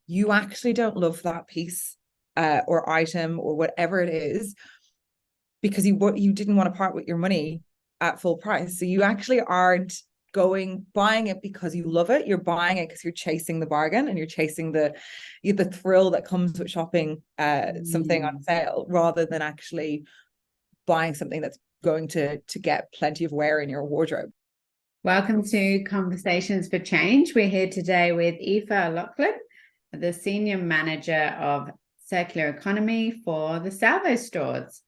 you actually don't love that piece or item or whatever it is because you didn't want to part with your money at full price. So you actually aren't buying it because you love it. You're buying it because you're chasing the bargain and you're chasing the thrill that comes with shopping something on sale, rather than actually buying something that's going to get plenty of wear in your wardrobe. Welcome to Conversations for Change. We're here today with Aoife Loughlin, the Senior Manager of Circular Economy for the Salvo stores.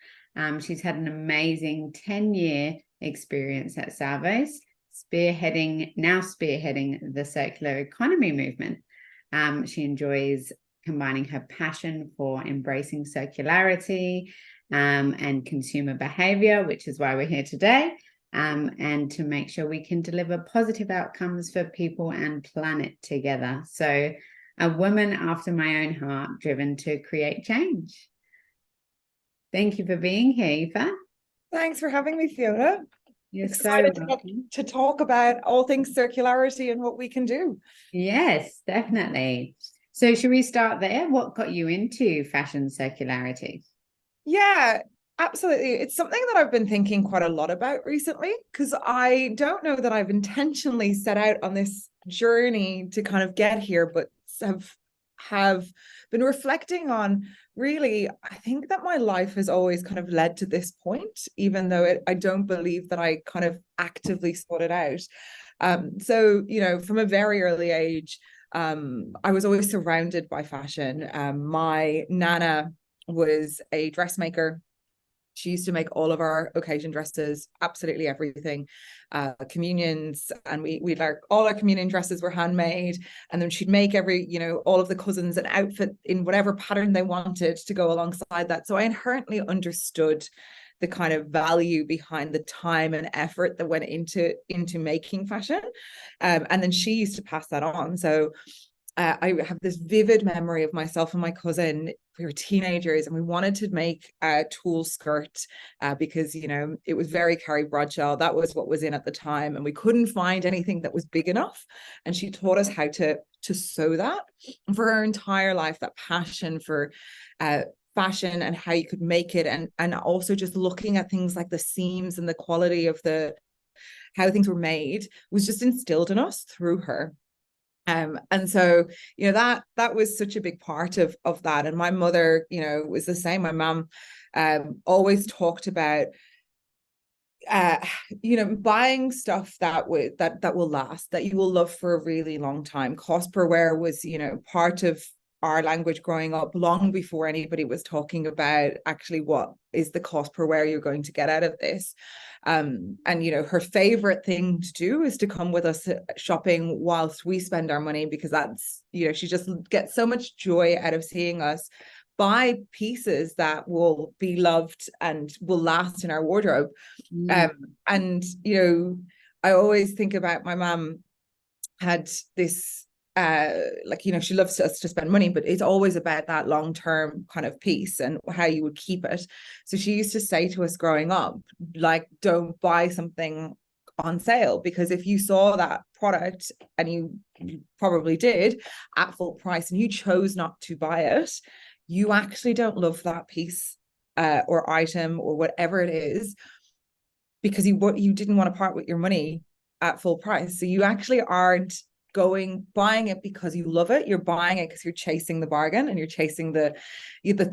She's had an amazing 10-year experience at Salvo's, spearheading the circular economy movement. She enjoys combining her passion for embracing circularity and consumer behavior, which is why we're here today, and to make sure we can deliver positive outcomes for people and planet together. So a woman after my own heart, driven to create change. Thank you for being here, Aoife. Thanks for having me, Fiona. You're excited so welcome to talk about all things circularity and what we can do. Yes, definitely. So should we start there? What got you into fashion circularity? Yeah, absolutely. It's something that I've been thinking quite a lot about recently, because I don't know that I've intentionally set out on this journey to kind of get here, but have been reflecting on, really, I think that my life has always kind of led to this point, even though I don't believe that I kind of actively sought it out. So, from a very early age, I was always surrounded by fashion. My nana was a dressmaker. She used to make all of our occasion dresses, absolutely everything, communions, and we like all our communion dresses were handmade. And then she'd make all of the cousins an outfit in whatever pattern they wanted to go alongside that. So I inherently understood the kind of value behind the time and effort that went into making fashion. And then she used to pass that on. So I have this vivid memory of myself and my cousin. We were teenagers and we wanted to make a tulle skirt because, it was very Carrie Bradshaw. That was what was in at the time. And we couldn't find anything that was big enough. And she taught us how to sew that. And for her entire life, that passion for fashion and how you could make it. And also just looking at things like the seams and the quality of how things were made was just instilled in us through her. And so, that was such a big part of that. And my mother, was the same. My mom always talked about, buying stuff that will last, that you will love for a really long time. Cost per wear was, part of our language growing up, long before anybody was talking about actually what is the cost per wear you're going to get out of this. And her favorite thing to do is to come with us shopping whilst we spend our money, because that's, she just gets so much joy out of seeing us buy pieces that will be loved and will last in our wardrobe. And I always think about my mom had this she loves us to spend money, but it's always about that long-term kind of piece and how you would keep it. So she used to say to us growing up, like, don't buy something on sale, because if you saw that product, and you probably did, at full price, and you chose not to buy it, you actually don't love that piece or item or whatever it is, because you didn't want to part with your money at full price. So you actually aren't buying it because you love it. You're buying it because you're chasing the bargain and you're chasing the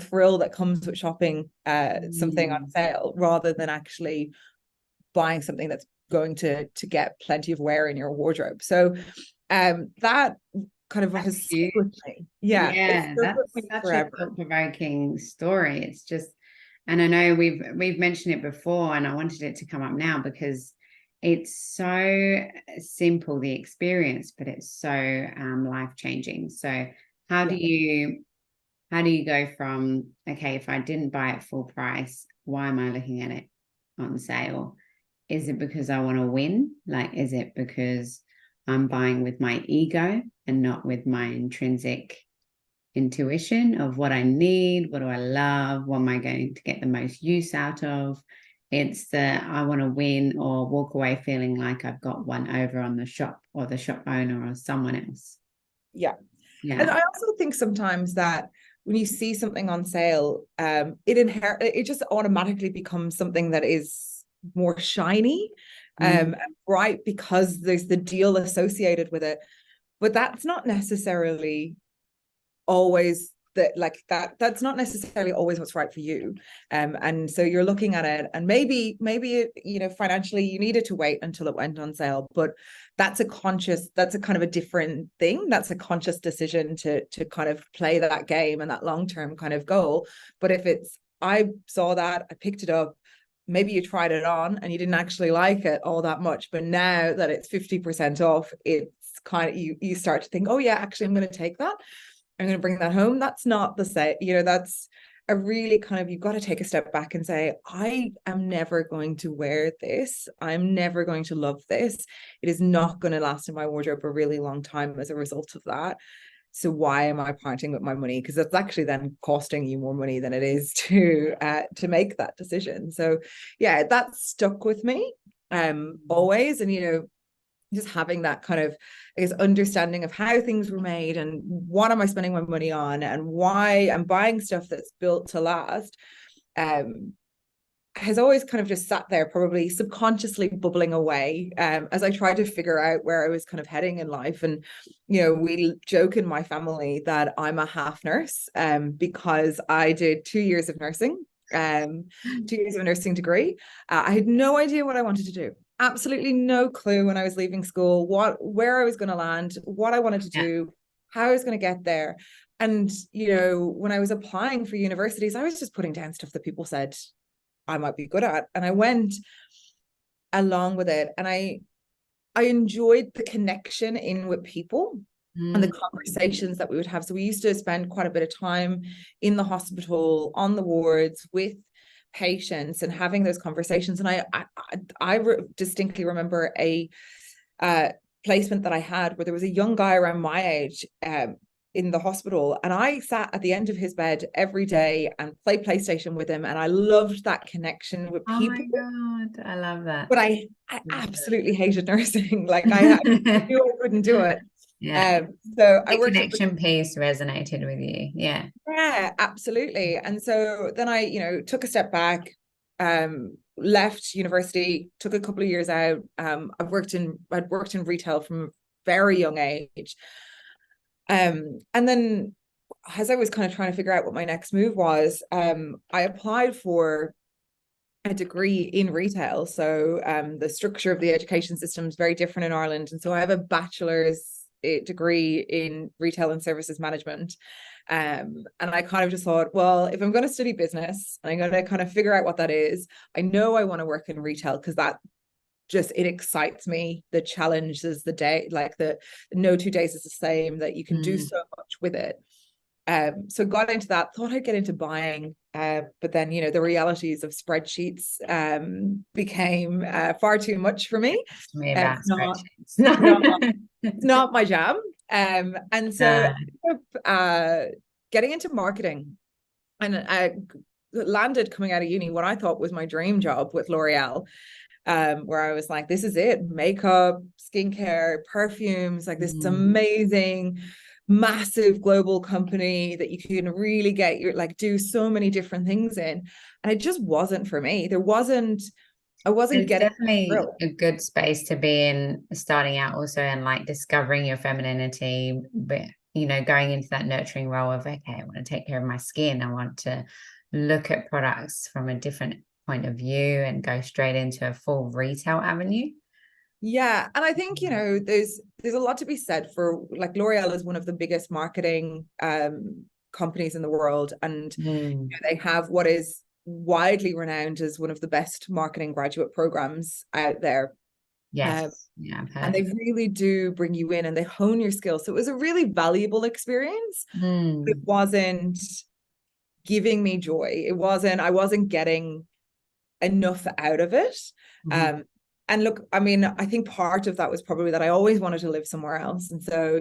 thrill that comes with shopping something on sale, rather than actually buying something that's going to get plenty of wear in your wardrobe. So that kind of has stuck with me. Yeah, that's such forever. A thought-provoking story. It's just, and I know we've mentioned it before, and I wanted it to come up now because it's so simple, the experience, but it's so life-changing. So how do you go from, okay, if I didn't buy it full price, why am I looking at it on sale? Is it because I want to win? Like, is it because I'm buying with my ego and not with my intrinsic intuition of what I need, what do I love, what am I going to get the most use out of? It's I want to win or walk away feeling like I've got one over on the shop or the shop owner or someone else. Yeah. And Yeah. I also think sometimes that when you see something on sale, it just automatically becomes something that is more shiny, Mm. bright, because there's the deal associated with it. But that's not necessarily always that's not necessarily always what's right for you. And so you're looking at it, and maybe financially you needed to wait until it went on sale, but that's a kind of a different thing. That's a conscious decision to kind of play that game and that long-term kind of goal. But if it's, I saw that, I picked it up, maybe you tried it on and you didn't actually like it all that much, but now that it's 50% off, it's kind of, you start to think, oh yeah, actually I'm going to take that, I'm going to bring that home. That's not the same. That's a really kind of, you've got to take a step back and say, I am never going to wear this. I'm never going to love this. It is not going to last in my wardrobe a really long time as a result of that. So why am I parting with my money? Because it's actually then costing you more money than it is to make that decision. So yeah, that stuck with me always. And just having that kind of, I guess, understanding of how things were made and what am I spending my money on and why I'm buying stuff that's built to last, has always kind of just sat there, probably subconsciously bubbling away, as I tried to figure out where I was kind of heading in life. And we joke in my family that I'm a half nurse, because I did 2 years of nursing, 2 years of a nursing degree. I had no idea what I wanted to do. Absolutely no clue when I was leaving school where I was going to land, what I wanted to Yeah. do, how I was going to get there. And when I was applying for universities, I was just putting down stuff that people said I might be good at, and I went along with it. And I enjoyed the connection in with people and the Mm. conversations that we would have. So we used to spend quite a bit of time in the hospital, on the wards, with patients and having those conversations. And I distinctly remember a placement that I had where there was a young guy around my age, in the hospital, and I sat at the end of his bed every day and played PlayStation with him, and I loved that connection with Oh my people. God, I love that. But I absolutely hated nursing. Like I knew I couldn't do it. Yeah. So I The worked at, connection piece resonated with you. Yeah. yeah, absolutely. And so then I, took a step back, left university, took a couple of years out. I'd worked in retail from a very young age. And then as I was kind of trying to figure out what my next move was, I applied for a degree in retail. So the structure of the education system is very different in Ireland. And so I have a bachelor's degree in retail and services management. And I kind of just thought, well, if I'm going to study business and I'm going to kind of figure out what that is, I know I want to work in retail because that just, it excites me. The challenge is the day, like the no 2 days is the same, that you can do so much with it. So got into that, thought I'd get into buying, but then the realities of spreadsheets became far too much for me. To me about It's not spreadsheets. it's not my jam. And so getting into marketing, and I landed coming out of uni what I thought was my dream job with L'Oreal, where I was like, this is it, makeup, skincare, perfumes, like this amazing massive global company that you can really get your, like, do so many different things in. And it just wasn't for me. I wasn't It's getting definitely through. a good space to be in, starting out also, and like discovering your femininity, but going into that nurturing role of, okay, I want to take care of my skin. I want to look at products from a different point of view and go straight into a full retail avenue. Yeah. And I think, there's a lot to be said for, like, L'Oreal is one of the biggest marketing companies in the world. And they have what is widely renowned as one of the best marketing graduate programs out there. Yes. Yeah, I've And heard. they really do bring you in and they hone your skills. So it was a really valuable experience. It wasn't giving me joy. I wasn't getting enough out of it. And look, I mean, I think part of that was probably that I always wanted to live somewhere else. And so,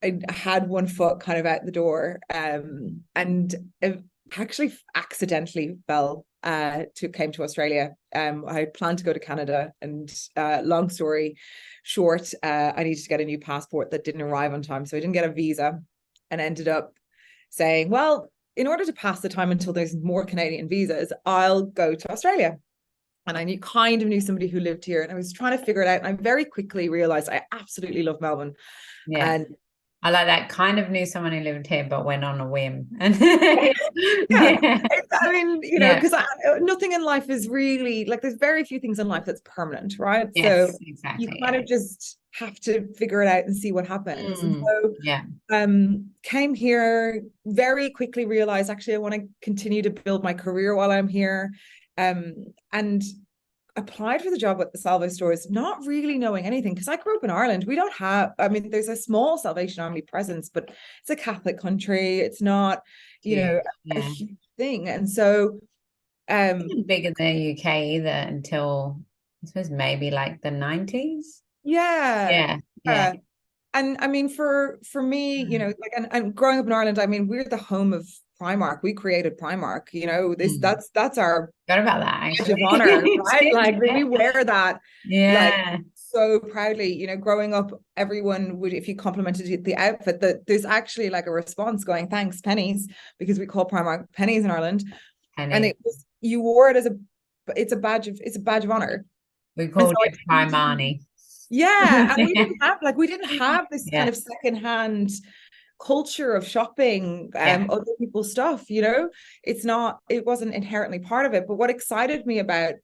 I had one foot kind of out the door, and it actually accidentally fell came to Australia. I had planned to go to Canada, and long story short, I needed to get a new passport that didn't arrive on time, so I didn't get a visa, and ended up saying, well, in order to pass the time until there's more Canadian visas, I'll go to Australia. And I knew somebody who lived here, and I was trying to figure it out. And I very quickly realized I absolutely love Melbourne. Yeah. And I like that. Kind of knew someone who lived here, but went on a whim. And yeah, I mean, Yeah. because nothing in life is really like, there's very few things in life that's permanent, right? Yes, So exactly. you kind of just have to figure it out and see what happens. And so Yeah. came here, very quickly realized actually I want to continue to build my career while I'm here. And applied for the job at the Salvo stores, not really knowing anything, because I grew up in Ireland. We don't have, I mean, there's a small Salvation Army presence, but it's a Catholic country. It's not, a huge thing. And so it wasn't big in the UK either until I suppose maybe like the 90s. Yeah. And I mean, for me, like, and growing up in Ireland, I mean, we're the home of Primark. We created Primark, that's our Forgot about that badge actually. of honor, right? Like we wear that like Yeah. so proudly. Growing up, everyone would, if you complimented the outfit, that there's actually like a response going, thanks, pennies, because we call Primark pennies in Ireland. And it was, you wore it as it's a badge of honor. We called it Primani. Yeah. And we didn't have this kind of secondhand culture of shopping other people's stuff. It wasn't inherently part of it. But what excited me about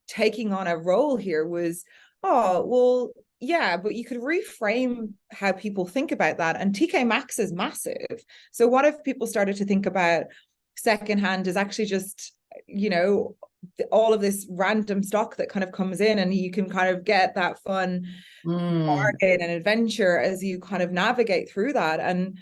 taking on a role here was, oh well, yeah, but you could reframe how people think about that. And TK Maxx is massive. So what if people started to think about secondhand is actually just all of this random stock that kind of comes in, and you can kind of get that fun bargain and adventure as you kind of navigate through that. And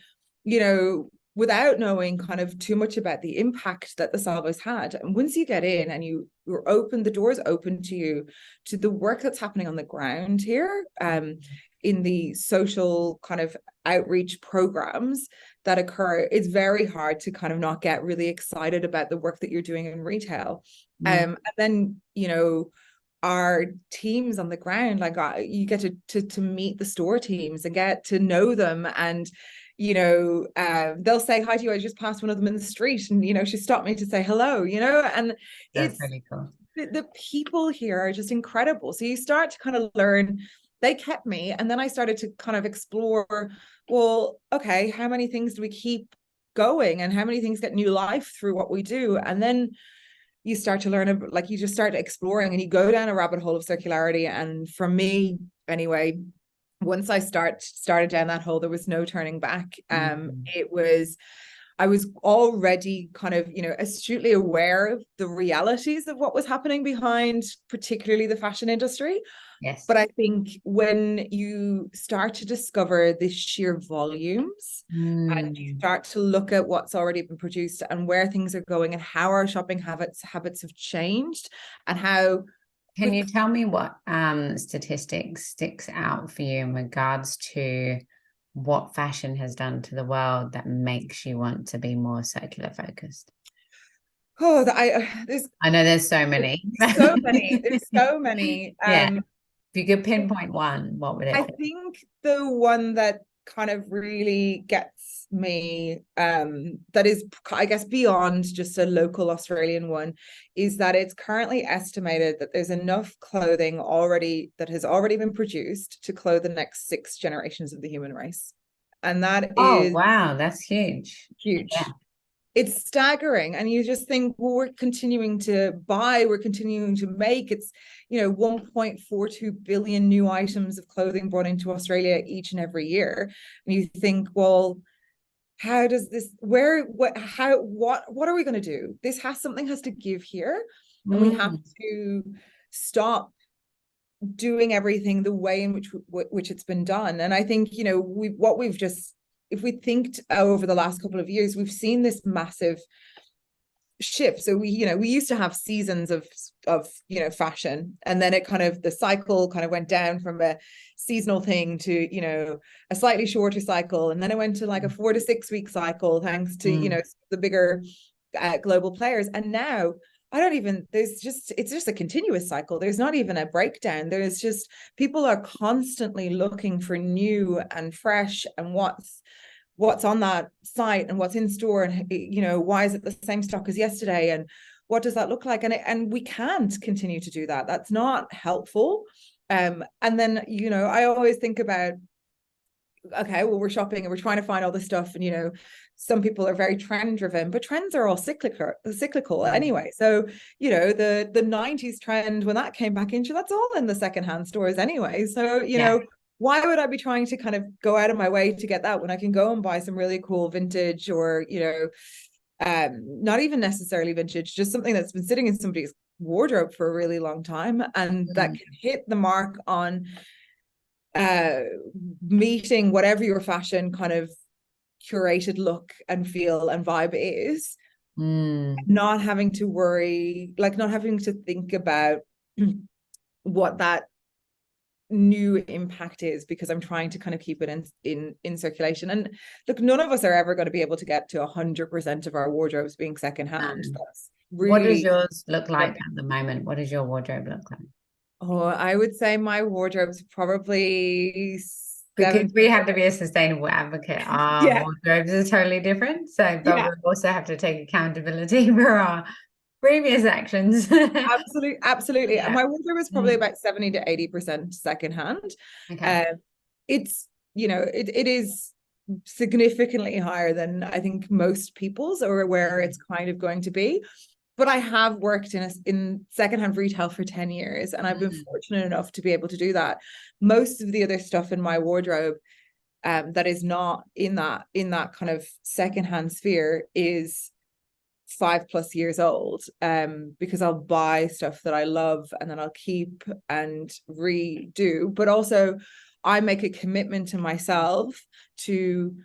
without knowing kind of too much about the impact that the Salvos had. And once you get in and you're open, the doors open to you, to the work that's happening on the ground here, in the social kind of outreach programs that occur, it's very hard to kind of not get really excited about the work that you're doing in retail. And then, our teams on the ground, like you get to meet the store teams and get to know them. And they'll say hi to you. I just passed one of them in the street, and she stopped me to say hello, and that's really cool. The people here are just incredible. So you start to kind of learn. They kept me, and then I started to kind of explore, well, okay, how many things do we keep going, and how many things get new life through what we do? And then you start to learn, like you just start exploring, and you go down a rabbit hole of circularity. And for me anyway, once I started down that hole, there was no turning back. I was already kind of, astutely aware of the realities of what was happening behind, particularly the fashion industry. Yes. But I think when you start to discover the sheer volumes and you start to look at what's already been produced and where things are going and how our shopping habits have changed, and how. Can you tell me what statistics sticks out for you in regards to what fashion has done to the world that makes you want to be more circular focused? Oh, I know there's so many. There's so many. There's so many. If you could pinpoint one, what would it be? I think the one that kind of really gets me, that is, I guess, beyond just a local Australian one, is that it's currently estimated that there's enough clothing that has already been produced to clothe the next 6 generations of the human race. And that is, wow, that's huge. It's staggering. And you just think, well, we're continuing to buy, we're continuing to make. It's 1.42 billion new items of clothing brought into Australia each and every year. And you think, well, how does this, what are we going to do? Something has to give here. And we have to stop doing everything the way in which it's been done. And I think, if we think over the last couple of years, we've seen this massive shift. So we used to have seasons of fashion, and then the cycle kind of went down from a seasonal thing to a slightly shorter cycle, and then it went to like a 4 to 6 week cycle, thanks to the bigger global players. And now I don't even, it's just a continuous cycle. There's not even a breakdown. There's just, people are constantly looking for new and fresh and what's on that site and what's in store, and why is it the same stock as yesterday, and what does that look like? And we can't continue to do that. That's not helpful. And then I always think about, okay, well, we're shopping and we're trying to find all this stuff, and some people are very trend driven, but trends are all cyclical anyway. So the 90s trend, when that came back into, that's all in the secondhand stores anyway. So why would I be trying to kind of go out of my way to get that when I can go and buy some really cool vintage, or not even necessarily vintage, just something that's been sitting in somebody's wardrobe for a really long time, and that can hit the mark on meeting whatever your fashion kind of curated look and feel and vibe is, not having to worry, like not having to think about what that new impact is, because I'm trying to kind of keep it in circulation. And look, none of us are ever going to be able to get to 100% of our wardrobes being secondhand. That's really, what does yours look like at the moment? What does your wardrobe look like? Oh, I would say my wardrobe's probably because we have to be a sustainable advocate. Our wardrobes are totally different. So, but we also have to take accountability for our previous actions. Absolutely. And my wardrobe is probably about 70 to 80% secondhand. Okay. It's, it is significantly higher than I think most people's, or where it's kind of going to be. But I have worked in secondhand retail for 10 years, and I've been fortunate enough to be able to do that. Most of the other stuff in my wardrobe that is not in that kind of secondhand sphere is 5+ years old, because I'll buy stuff that I love and then I'll keep and redo. But also I make a commitment to myself to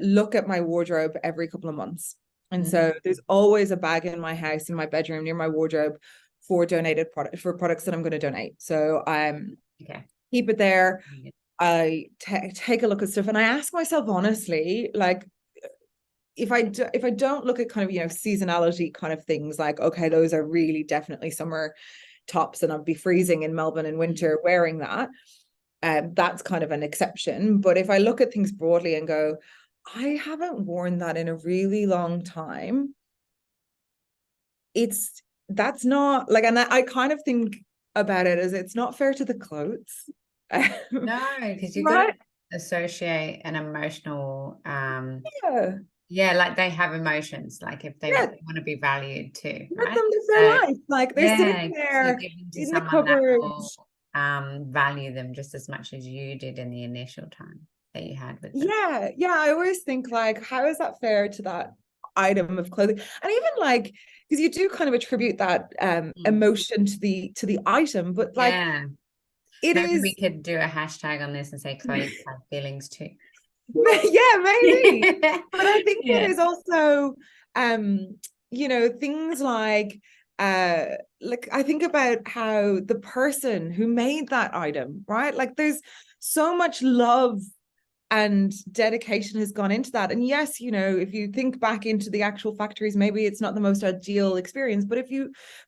look at my wardrobe every couple of months. And so there's always a bag in my house, in my bedroom, near my wardrobe, for donated products that I'm going to donate. So keep it there. I take a look at stuff, and I ask myself honestly, like, if I don't look at kind of seasonality kind of things, like, okay, those are really definitely summer tops, and I'll be freezing in Melbourne in winter wearing that. That's kind of an exception. But if I look at things broadly and go, I haven't worn that in a really long time, that's not like, and I kind of think about it as, it's not fair to the clothes. No, because you've got to associate an emotional like they have emotions, like if they want to be valued too, let them live their life, like they're sitting there in the cupboard. Value them just as much as you did in the initial time that you had with them. I always think, like, how is that fair to that item of clothing? And even like, because you do kind of attribute that emotion to the item, but like maybe we could do a hashtag on this and say clothes have feelings too. Maybe. But I think it is also things like I think about how the person who made that item, right? Like, there's so much love and dedication has gone into that. And yes, if you think back into the actual factories, maybe it's not the most ideal experience, but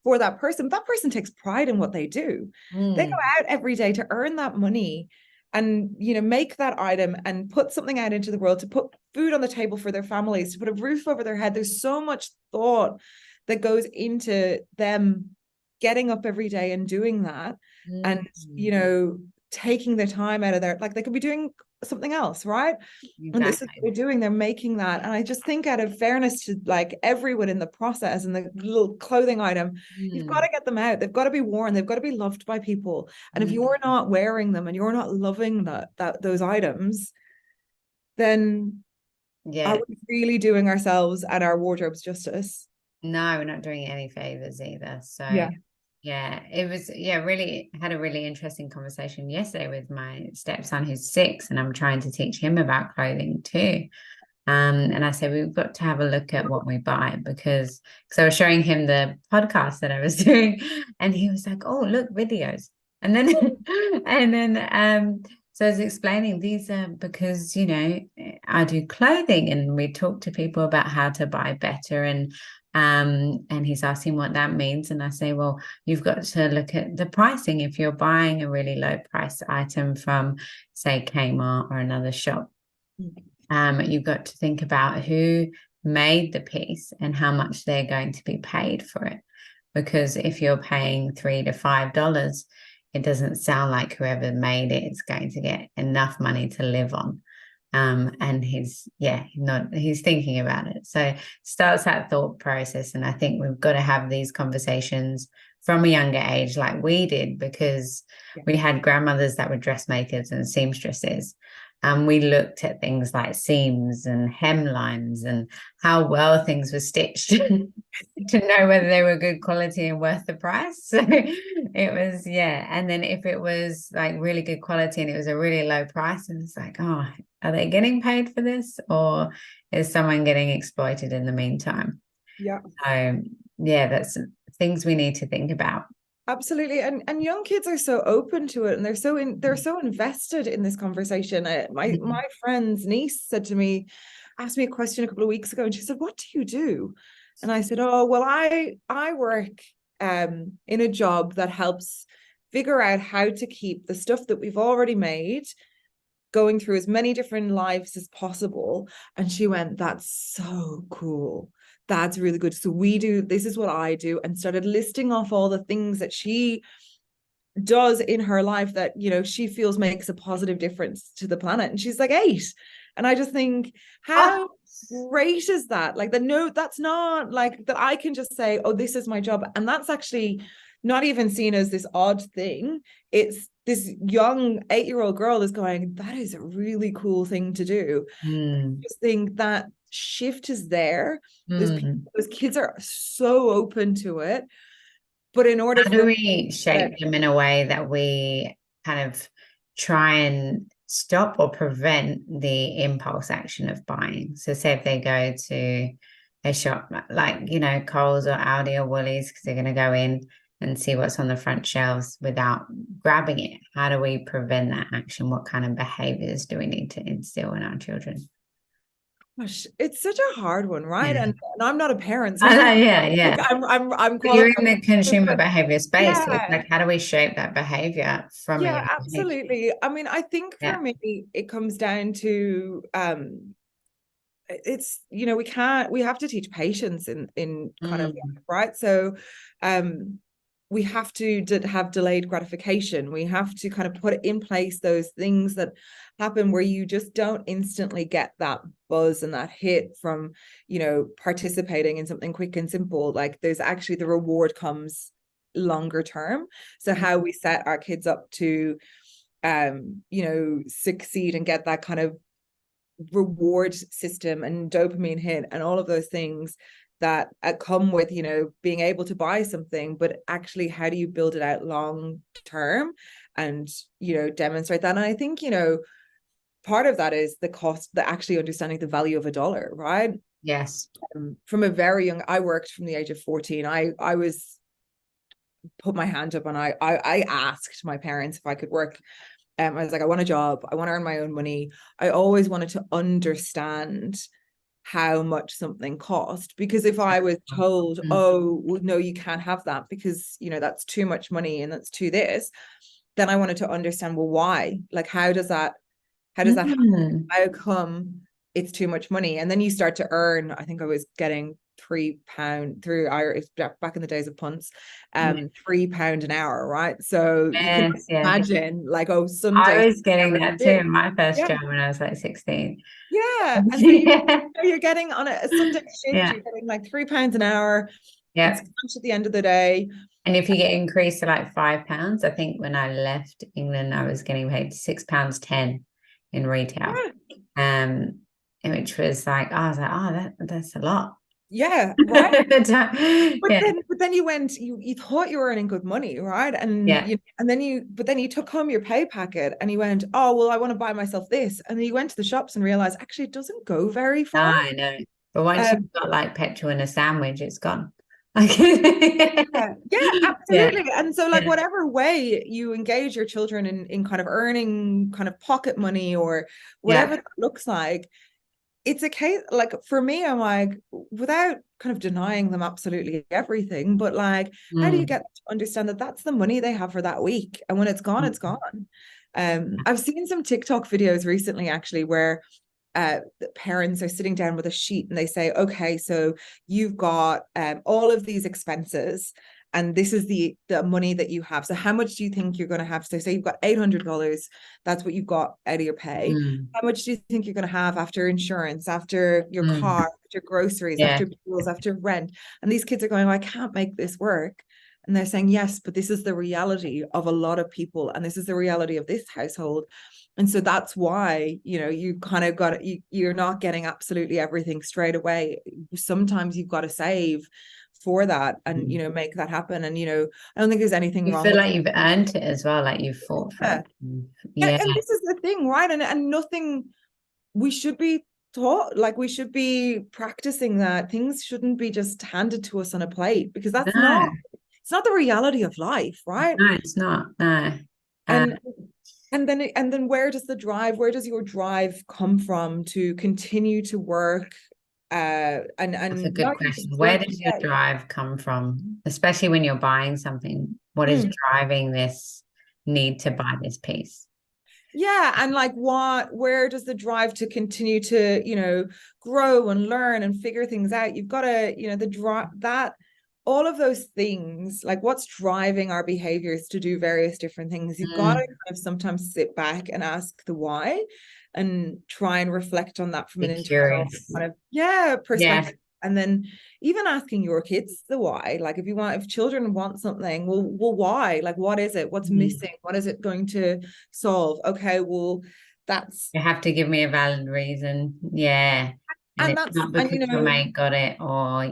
for that person takes pride in what they do. They go out every day to earn that money and make that item and put something out into the world, to put food on the table for their families, to put a roof over their head. There's so much thought that goes into them getting up every day and doing that, and taking the time out of their, like, they could be doing something else, right? Exactly. And this is what they're doing, they're making that. And I just think, out of fairness to like everyone in the process and the little clothing item, you've got to get them out, they've got to be worn, they've got to be loved by people. And if you're not wearing them and you're not loving those items, then are we really doing ourselves and our wardrobes justice? No, we're not doing any favors either. So it was really had a really interesting conversation yesterday with my stepson, who's 6, and I'm trying to teach him about clothing too. And I said, we've got to have a look at what we buy, because I was showing him the podcast that I was doing, and he was like, oh, look, videos. And then so I was explaining, these are because I do clothing, and we talk to people about how to buy better, and And he's asking what that means. And I say, well, you've got to look at the pricing. If you're buying a really low price item from, say, Kmart or another shop, you've got to think about who made the piece and how much they're going to be paid for it. Because if you're paying $3 to $5, it doesn't sound like whoever made it is going to get enough money to live on. And he's thinking about it. So starts that thought process. And I think we've got to have these conversations from a younger age, like we did, because we had grandmothers that were dressmakers and seamstresses. And we looked at things like seams and hemlines and how well things were stitched to know whether they were good quality and worth the price. So it was, and then if it was like really good quality and it was a really low price, and it's like, oh, are they getting paid for this, or is someone getting exploited in the meantime? That's things we need to think about. Absolutely. And young kids are so open to it, and they're so invested in this conversation. My friend's niece asked me a question a couple of weeks ago, and she said, "What do you do?" And I said, "Oh, well, I work in a job that helps figure out how to keep the stuff that we've already made going through as many different lives as possible." And she went, "That's so cool. That's really good. So this is what I do," and started listing off all the things that she does in her life that, she feels makes a positive difference to the planet. And she's like 8. And I just think, how great is that? Like, that's not like that I can just say, oh, this is my job. And that's actually not even seen as this odd thing. It's this young 8-year-old girl is going, that is a really cool thing to do. I just think that shift is there. Those kids are so open to it. But in order how do we shape them in a way that we kind of try and stop or prevent the impulse action of buying? So say if they go to a shop like, Coles or Aldi or Woolies, because they're going to go in and see what's on the front shelves without grabbing it. How do we prevent that action? What kind of behaviors do we need to instill in our children? Gosh, it's such a hard one, right? And I'm not a parent, so like I'm you're qualified. in the consumer behavior space. So it's Yeah. like, how do we shape that behavior from a young age? Absolutely. I mean, I think for me, it comes down to it's, we have to teach patience in kind of right. So we have to have delayed gratification. We have to kind of put in place those things that happen where you just don't instantly get that buzz and that hit from, participating in something quick and simple. Like, there's actually the reward comes longer term. So how we set our kids up to succeed and get that kind of reward system and dopamine hit and all of those things that come with, being able to buy something, but actually how do you build it out long term and, demonstrate that. And I think, part of that is the cost, the actually understanding the value of a dollar, right? Yes. From a very young, I worked from the age of 14. I was put my hand up and I asked my parents if I could work. I was like, I want a job. I want to earn my own money. I always wanted to understand how much something cost, because if I was told, oh, well, no, you can't have that because, that's too much money and that's too this, then I wanted to understand, well, why? Like, how does that happen? How come it's too much money? And then you start to earn, I think I was getting £3 through Irish back in the days of punts, £3 an hour, right? So you can imagine, like, oh, Sunday. I was getting that too in my first job when I was like 16. Yeah. And so you're getting on a Sunday shift, you're getting like £3 an hour. It's cash at the end of the day. And if you get increased to like £5, I think when I left England, I was getting paid £6.10 in retail. Which was like, I was like, oh, that's a lot. Yeah, right. But then you thought you were earning good money, right? And then you took home your pay packet and you went, oh, well, I want to buy myself this. And then you went to the shops and realized actually it doesn't go very far. I know. But once you've got like petrol in a sandwich, it's gone. Absolutely. And so like whatever way you engage your children in kind of earning kind of pocket money or whatever that looks like, it's a case, like for me, I'm like, without kind of denying them absolutely everything, but like, how do you Mm. get them to understand that that's the money they have for that week, and when it's gone, it's Mm. gone. I've seen some TikTok videos recently actually where the parents are sitting down with a sheet and they say, okay, so you've got all of these expenses, and this is the money that you have. So how much do you think you're going to have? So say you've got $800, that's what you've got out of your pay. Mm. How much do you think you're going to have after insurance, after your Mm. car, after groceries, Yeah. after bills, after rent? And these kids are going, I can't make this work. And they're saying, yes, but this is the reality of a lot of people. And this is the reality of this household. And so that's why, you kind of got you're not getting absolutely everything straight away. Sometimes you've got to save for that and, Mm. make that happen. And, I don't think there's anything You wrong feel with like you've earned it as well, like you've fought for it. that. Yeah. Yeah. And this is the thing, right? And nothing, we should be taught, like we should be practicing that things shouldn't be just handed to us on a plate, because No, it's not the reality of life, right? no, it's not. No. Uh, And and then where does your drive come from to continue to work, that's a and good not even question. just Where work, does your yeah. drive come from? Especially when you're buying something. What is Mm. driving this need to buy this piece? Yeah, and like where does the drive to continue to, grow and learn and figure things out? You've got to, the drive, that all of those things, like what's driving our behaviors to do various different things. You've got to Mm. kind of sometimes sit back and ask the why and try and reflect on that from an Be internal curious. kind of, yeah, Yeah. perspective. And then even asking your kids the why, like if children want something, well, why? Like, what is it? What's Mm. missing? What is it going to solve? Okay, well, that's You have to give me a valid reason. Yeah. And and it's that's not and because your mate got it or,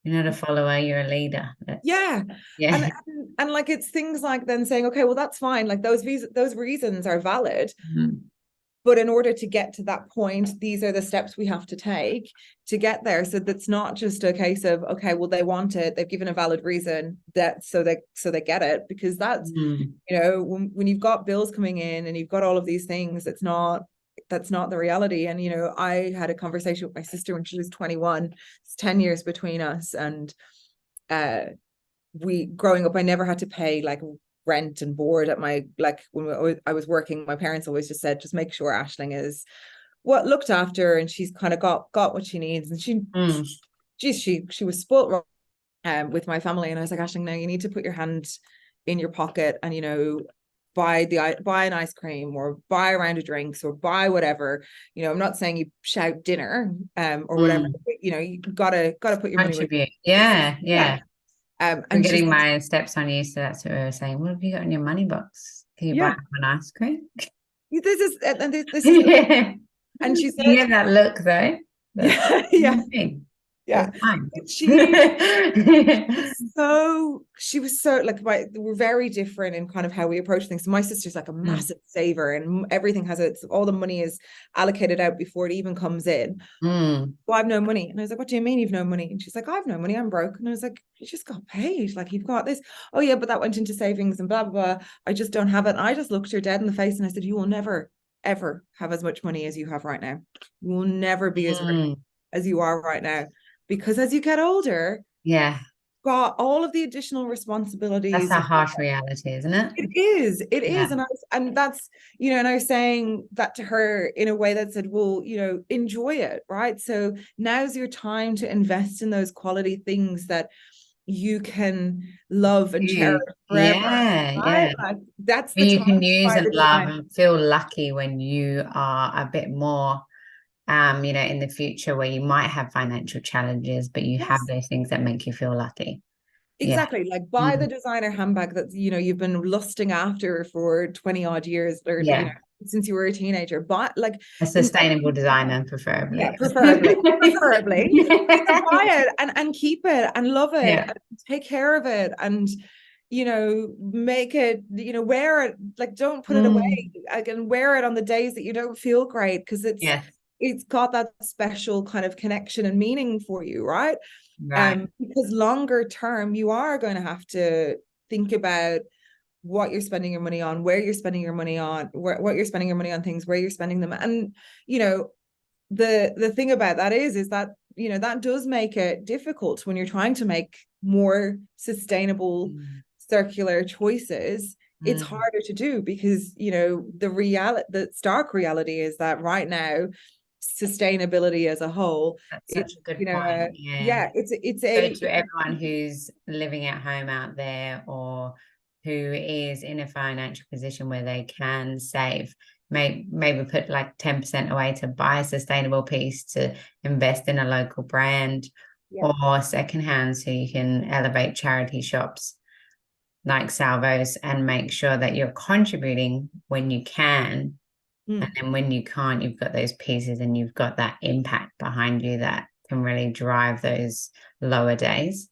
you're not a follower, you're a leader. That's, yeah. And, yeah. and like it's things like then saying, okay, well, that's fine. Like those reasons are valid. Mm. But in order to get to that point, these are the steps we have to take to get there. So that's not just a case of, okay, well, they want it, they've given a valid reason, that so they get it, because that's, Mm. when you've got bills coming in and you've got all of these things, that's not the reality. And I had a conversation with my sister when she was 21. It's 10 years between us, and uh we growing up, I never had to pay like rent and board at my, like when I was working. My parents always just said, just make sure Ashling is what looked after, and she's kind of got what she needs. And Mm. she was spoiled with my family. And I was like, Ashling, now you need to put your hand in your pocket and buy an ice cream or buy a round of drinks or buy whatever. I'm not saying you shout dinner or whatever, Mm. but, you gotta put your money where Contribute. your mouth is. Yeah, Yeah. yeah. We're And she's getting my steps on you, so that's what we were saying. What have you got in your money box? Can you buy yeah, an ice cream? this is the thing. Yeah. And she You said, get that look though. That's yeah, yeah, the thing. yeah. That's fine. But she was so like, we're very different in kind of how we approach things. So my sister's like a Mm. massive saver, and everything all the money is allocated out before it even comes in. Mm. Well, I have no money. And I was like, what do you mean you've no money? And she's like, I have no money, I'm broke. And I was like, you just got paid, like you've got this. Oh yeah, but that went into savings and blah blah blah. I just don't have it. And I just looked her dead in the face and I said, you will never ever have as much money as you have right now. You will never be as rich Mm. as you are right now, because as you get older, Yeah, got all of the additional that's responsibilities. a harsh reality, isn't it? It Yeah. is. And that's, and I was saying that to her in a way that said, well, enjoy it, right? So now's your time to invest in those quality things that you can love and cherish forever, Yeah, right? yeah. Like that's the You time can to use buy and the love design. and feel lucky when you are a bit more in the future where you might have financial challenges, but you have Yes. those things that make you feel lucky. Yeah. Exactly. Like buy the Mm. designer handbag that you've been lusting after for 20 odd years, or Yeah. since you were a teenager. But like A invest, sustainable designer, yeah, preferably. preferably. But then buy it and keep it and love it Yeah. and take care of it, and make it, wear it, like don't put it away. Mm. Again, wear it on the days that you don't feel great, because Yes. it's got that special kind of connection and meaning for you, right? Right. Because longer term, you are going to have to think about what you're spending your money on, where you're spending your money on, what you're spending your money on, things, where you're spending them. And, the thing about that is that, you know, that does make it difficult when you're trying to make more sustainable circular choices. It's Mm. harder to do because, you know, the stark reality is that right now sustainability as a whole, That's such it's, a good you know, point. Yeah. yeah, it's So a, to everyone who's living at home out there, or who is in a financial position where they can save, maybe put like 10% away to buy a sustainable piece, to invest in a local brand, yeah. or secondhand, so you can elevate charity shops like Salvos, and make sure that you're contributing when you can. And Mm. then when you can't, you've got those pieces and you've got that impact behind you that can really drive those lower days.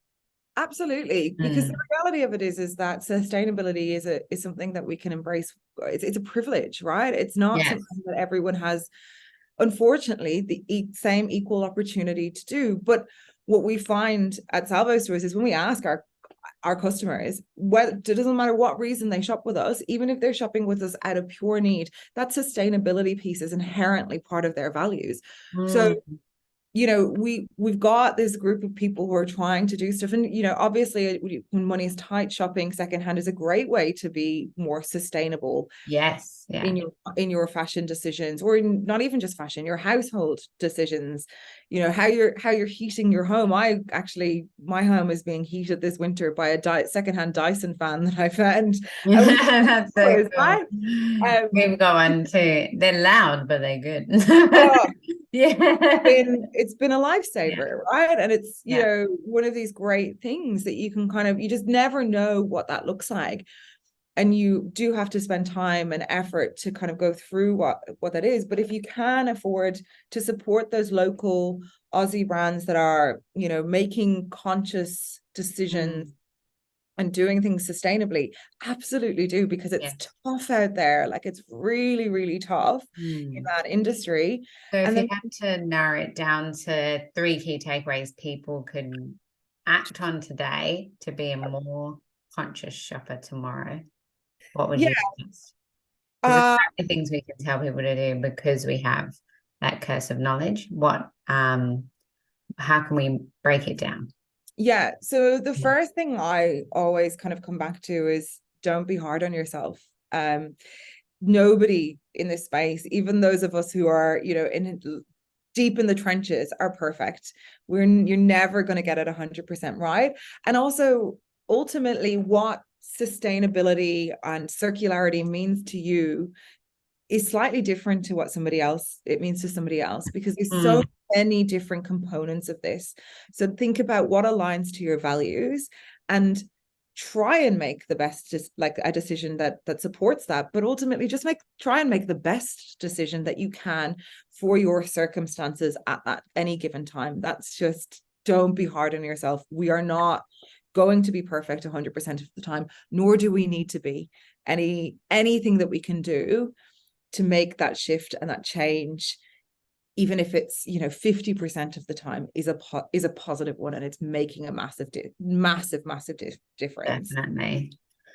Absolutely, because the Mm. reality of it is that sustainability is something that we can embrace. It's a privilege, right? It's not Yes. something that everyone has, unfortunately, the same equal opportunity to do. But what we find at Salvo stores is when we ask our customers, well, it doesn't matter what reason they shop with us, even if they're shopping with us out of pure need, that sustainability piece is inherently part of their values. So, Mm. you know, we've got this group of people who are trying to do stuff, and, you know, obviously when money is tight, shopping secondhand is a great way to be more sustainable Yes. Yeah. in your fashion decisions, or in, not even just fashion, your household decisions. You know, how you're heating your home. I actually, my home is being heated this winter by a secondhand Dyson fan that I found out. That's so cool. Right. We've got one too. They're loud, but they're good. Oh, Yeah. it's been a Yeah. lifesaver, right? And it's, you Yeah. know, one of these great things that you can kind of, you just never know what that looks like, and you do have to spend time and effort to kind of go through what that is. But if you can afford to support those local Aussie brands that are, you know, making conscious decisions Mm. and doing things sustainably, absolutely do, because Yeah. it's tough out there. Like, it's really, really tough in Mm. that industry. So if And you then, had to narrow it down to three key takeaways people could act on today to be a more conscious shopper tomorrow, what would yeah, you suggest? Because there's uh, so many things we can tell people to do because we have that curse of knowledge. How can we break it down? yeah. So the Yeah. first thing I always kind of come back to is, don't be hard on yourself. Nobody in this space, even those of us who are, you know, in deep in the trenches, are perfect. You're never going to get it 100% right. And also, ultimately, what sustainability and circularity means to you is slightly different to what somebody else it means to somebody else, because there's so Mm. many different components of this. So think about what aligns to your values, and try and make the best, just like a decision that supports that, but ultimately just try and make the best decision that you can for your circumstances at that any given time. That's just, don't be hard on yourself. We are not going to be perfect 100% of the time, nor do we need to be. Anything that we can do to make that shift and that change, even if it's, you know, 50% of the time, is a positive one, and it's making a massive difference. Definitely.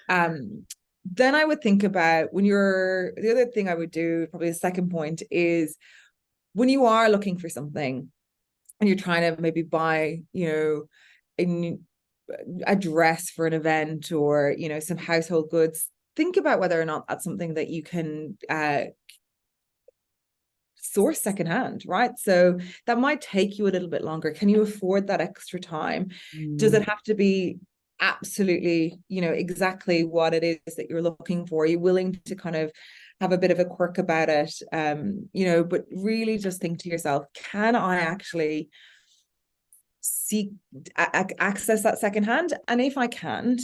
Then I would think about, the other thing I would do, probably the second point, is when you are looking for something and you're trying to maybe buy, you know, a dress for an event, or, you know, some household goods, think about whether or not that's something that you can source secondhand, right? So that might take you a little bit longer. Can you afford that extra time? Does Mm. it have to be absolutely, you know, exactly what it is that you're looking for? Are you willing to kind of have a bit of a quirk about it? You know, but really just think to yourself, can I actually seek access that secondhand? And if I can't,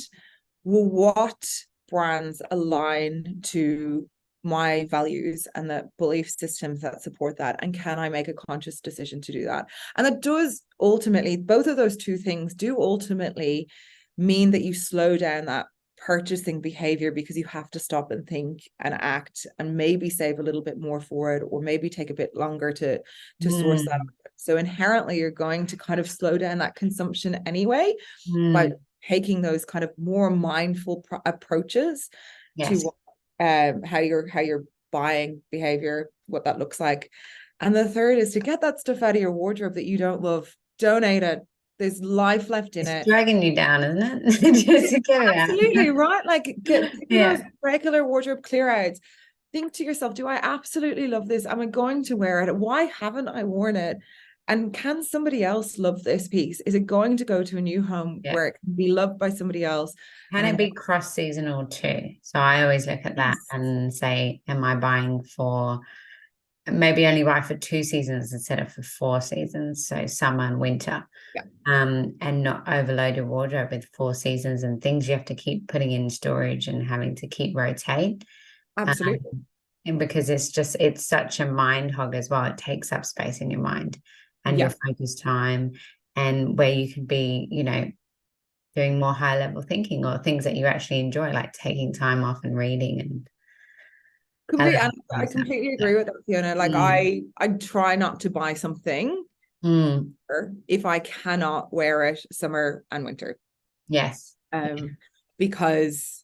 well, what brands align to my values and the belief systems that support that, and can I make a conscious decision to do that? And that does ultimately, both of those two things do ultimately mean that you slow down that purchasing behavior, because you have to stop and think and act, and maybe save a little bit more for it, or maybe take a bit longer to source that. Mm. So inherently you're going to kind of slow down that consumption anyway, by Mm. taking those kind of more mindful approaches Yes. to how your buying behavior, what that looks like. And the third is to get that stuff out of your wardrobe that you don't love. Donate it. There's life left in It's it. dragging you down, isn't it? Just to get it out. Absolutely, right? Like get those Yeah. regular wardrobe clear outs. Think to yourself, do I absolutely love this? Am I going to wear it? Why haven't I worn it? And can somebody else love this piece? Is it going to go to a new home Yeah. where it can be loved by somebody else? Can it be cross seasonal too? So I always look at that Yes. and say, am I buying for maybe only buy for 2 seasons instead of for 4 seasons, so summer and winter, Yeah, and not overload your wardrobe with 4 seasons and things you have to keep putting in storage and having to keep rotate. Um, absolutely. and because it's such a mind hog as well. It takes up space in your mind and your Yeah, focus time, and where you could be, doing more high level thinking or things that you actually enjoy, like taking time off and reading and completely. And allowing I yourself. completely Yeah. agree with that, Fiona. Like Mm. I try not to buy something Mm. if I cannot wear it summer and winter. Yes. Um, because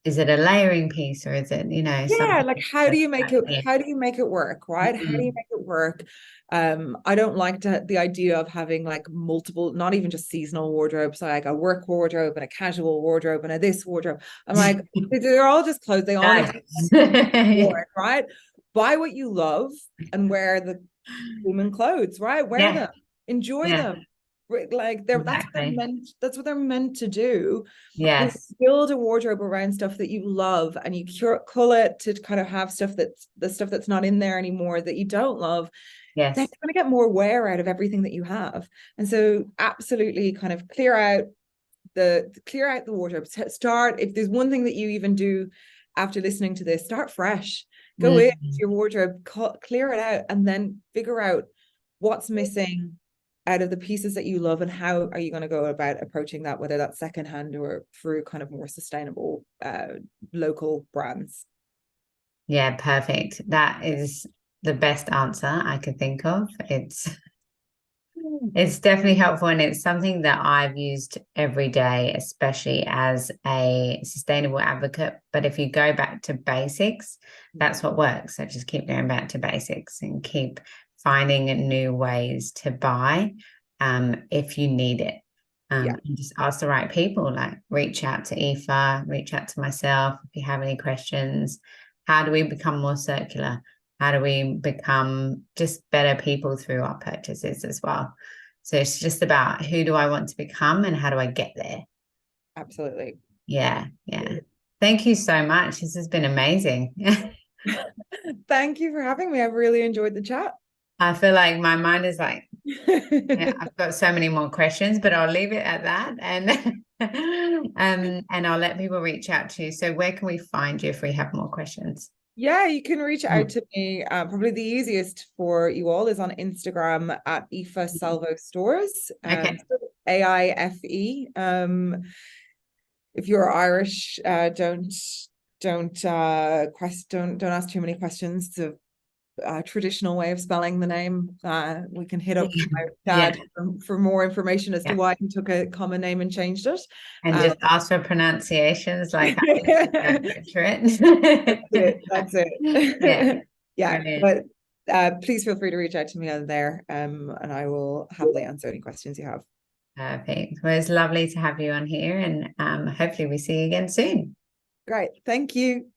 Is it a layering piece or is it, yeah, something like how do just you make like, it yeah. how do you make it work, right? How do you Mm. make it work? I don't like the idea of having like multiple, not even just seasonal wardrobes, like a work wardrobe and a casual wardrobe and a this wardrobe. I'm like, they're all just clothes, they all need to be Nice. worn, right? Buy what you love and wear the human clothes, right? Wear Yeah, them, enjoy yeah, them. Like exactly. that's what they're meant to do. You Yes, build a wardrobe around stuff that you love and you cull it to kind of have stuff that's the stuff that's not in there anymore that you don't love. Then yes, you're going to get more wear out of everything that you have. And so absolutely kind of clear out the wardrobe. Start, if there's one thing that you even do after listening to this, start fresh. Go into mm, your wardrobe, clear it out, and then figure out what's missing out of the pieces that you love and how are you going to go about approaching that, whether that's secondhand or through kind of more sustainable local brands. yeah, perfect. That is the best answer I could think of. It's definitely helpful, and it's something that I've used every day, especially as a sustainable advocate. But if you go back to basics, that's what works. So just keep going back to basics and keep finding new ways to buy if you need it. Yeah, And just ask the right people, like reach out to Aoife, reach out to myself if you have any questions. How do we become more circular? How do we become just better people through our purchases as well? So it's just about who do I want to become and how do I get there? absolutely. Yeah, yeah. Thank you so much. This has been amazing. Thank you for having me. I've really enjoyed the chat. I feel like my mind is like, yeah, I've got so many more questions, but I'll leave it at that. And I'll let people reach out to you. So where can we find you if we have more questions? Yeah, you can reach out Mm. to me. Probably the easiest for you all is on Instagram at Aoife Salvo Stores. Okay. AIFE. If you're Irish, don't ask too many questions. It's a traditional way of spelling the name. We can hit up my Yeah, dad for more information as to yeah. why he took a common name and changed it. And Um, just ask for pronunciations like I don't that's butcher it. it. That's Yeah, it. Yeah, brilliant. but please feel free to reach out to me on there, and I will happily answer any questions you have. Perfect. Well, it's lovely to have you on here, and hopefully we see you again soon. Great. Thank you.